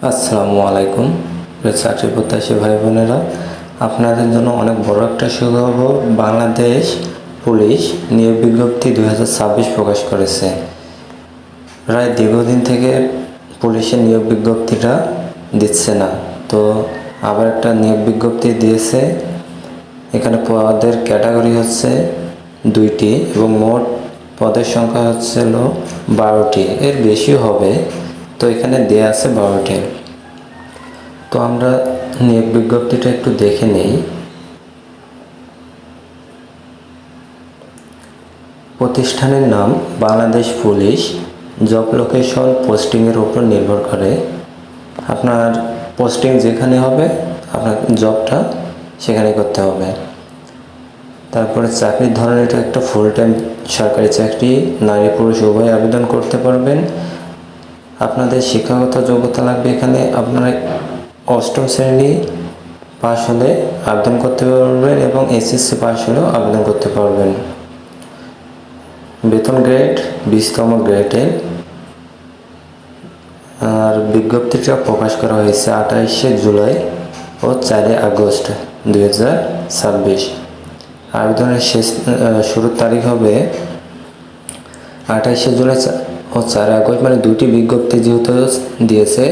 আসসালামু আলাইকুম চাকরি প্রত্যাশী ভাই বোনেরা, আপনাদের জন্য অনেক বড় একটা সুখবর। বাংলাদেশ পুলিশ নিয়োগ বিজ্ঞপ্তি 2026 প্রকাশ করেছে। প্রায় দীর্ঘদিন থেকে পুলিশের নিয়োগ বিজ্ঞপ্তিটা দিচ্ছে না, তো আবার একটা নিয়োগ বিজ্ঞপ্তি দিয়েছে। এখানে পদের ক্যাটাগরি হচ্ছে 2টি এবং মোট পদের সংখ্যা হচ্ছে 12টি, এর বেশিও হবে। তো এখানে দেয়া আছে 12টি। তো আমরা নিয়োগ বিজ্ঞপ্তিটা একটু দেখে নেই। প্রতিষ্ঠানের নাম বাংলাদেশ পুলিশ। জব লোকেশন পোস্টিংয়ের উপর নির্ভর করে। আপনার পোস্টিং যেখানে হবে আপনার জবটা সেখানে করতে হবে। তারপরে চাকরির ধরন, এটা একটা ফুল টাইম সরকারি চাকরি, নারী পুরুষ উভয় আবেদন করতে পারবেন। আপনাদের শিক্ষাগত যোগ্যতা লাগবে, এখানে আপনারা 8ম শ্রেণী পাশ হলে আবেদন করতে পারবেন এবং এসএসসি পাশ হলেও আবেদন করতে পারবেন। বেতন গ্রেড 20তম গ্রেডের। আর বিজ্ঞপ্তিটা প্রকাশ করা হয়েছে 28শে জুলাই ও 4 আগস্ট 2026। আবেদনের শুরুর তারিখ হবে 28শে জুলাই ও 4 আগস্ট, মানে দুটি বিজ্ঞপ্তি যেহেতু দিয়েছে,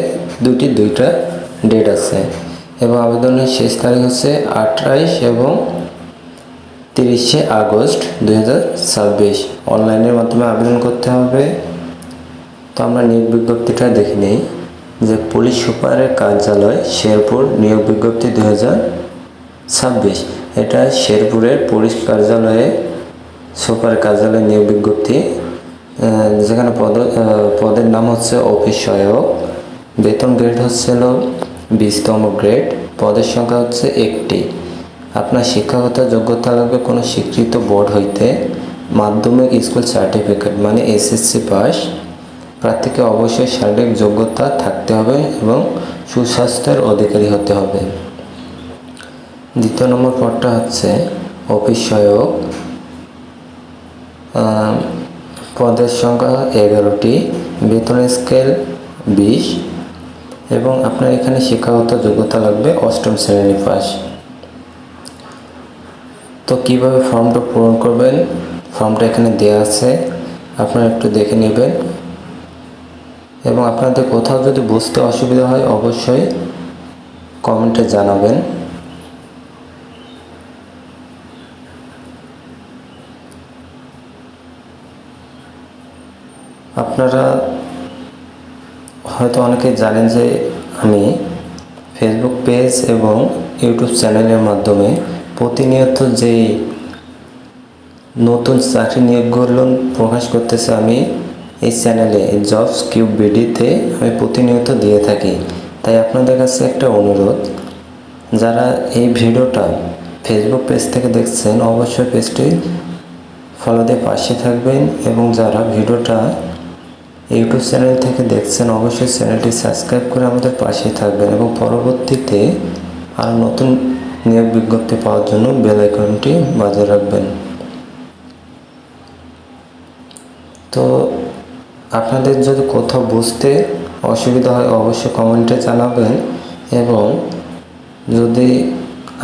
দুইটা ডেট আছে। এবং আবেদনের শেষ তারিখ হচ্ছে 28 এবং 30শে আগস্ট 2026। অনলাইনের মাধ্যমে আবেদন করতে হবে। তো আমরা নিয়োগ বিজ্ঞপ্তিটা দেখে নিই যে পুলিশ সুপারের কার্যালয় শেরপুর নিয়োগ বিজ্ঞপ্তি 2026। এটা শেরপুরের পুলিশ কার্যালয়ে সুপার কার্যালয় নিয়োগ বিজ্ঞপ্তি, যেখানে পদের নাম হচ্ছে অফিস সহায়ক। বেতন গ্রেড হচ্ছে 20তম গ্রেড। পদের সংখ্যা হচ্ছে 1টি। আপনার শিক্ষাগত যোগ্যতা লাগবে কোনো স্বীকৃত বোর্ড হইতে মাধ্যমিক স্কুল সার্টিফিকেট, মানে এসএসসি পাস। প্রার্থীকে অবশ্যই শারীরিক যোগ্যতা থাকতে হবে এবং সুস্বাস্থ্যের অধিকারী হতে হবে। 2 নম্বর পদটা হচ্ছে অফিস সহায়ক। পদের সংখ্যা 11টি। বেতন স্কেল 20 এবং আপনার এখানে শিক্ষাগত যোগ্যতা লাগবে 8ম শ্রেণী পাস। তো কিভাবে ফর্মটা পূরণ করবেন, ফর্মটা এখানে দেওয়া আছে, আপনারা একটু দেখে নেবেন। এবং আপনাদের কোথাও যদি বুঝতে অসুবিধা হয় অবশ্যই কমেন্টে জানাবেন। আপনারা হয়তো অনেকেই জানেন যে আমি ফেসবুক পেজ এবং ইউটিউব চ্যানেলের মাধ্যমে প্রতিনিয়ত যেই নতুন চাকরি নিয়োগগুলো প্রকাশ করতেছে আমি এই চ্যানেলে জবস কিউব বিডিতে আমি প্রতিনিয়ত দিয়ে থাকি। তাই আপনাদের কাছে একটা অনুরোধ, যারা এই ভিডিওটা ফেসবুক পেজ থেকে দেখছেন অবশ্যই পেজটি ফলো দিয়ে পাশে থাকবেন, এবং যারা ভিডিওটা ইউটিউব চ্যানেল থেকে দেখছেন অবশ্যই চ্যানেলটি সাবস্ক্রাইব করে আমাদের পাশে থাকবেন এবং পরবর্তীতে আরও নতুন নিয়োগ বিজ্ঞপ্তি পাওয়ার জন্য বেল আইকনটি বাজিয়ে রাখবেন। তো আপনাদের যদি কোথাও বুঝতে অসুবিধা হয় অবশ্যই কমেন্টে জানাবেন, এবং যদি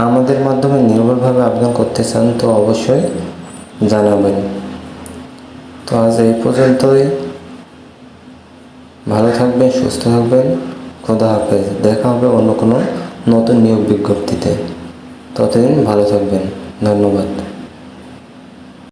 আমাদের মাধ্যমে নির্ভুলভাবে আবেদন করতে চান তো অবশ্যই জানাবেন। তো আজ এই পর্যন্তই। ভালো থাকবেন, সুস্থ থাকবেন। খোদা হাফেজ। দেখা হবে অন্য কোনো নতুন নিয়োগ বিজ্ঞপ্তিতে। ততদিন ভালো থাকবেন। ধন্যবাদ।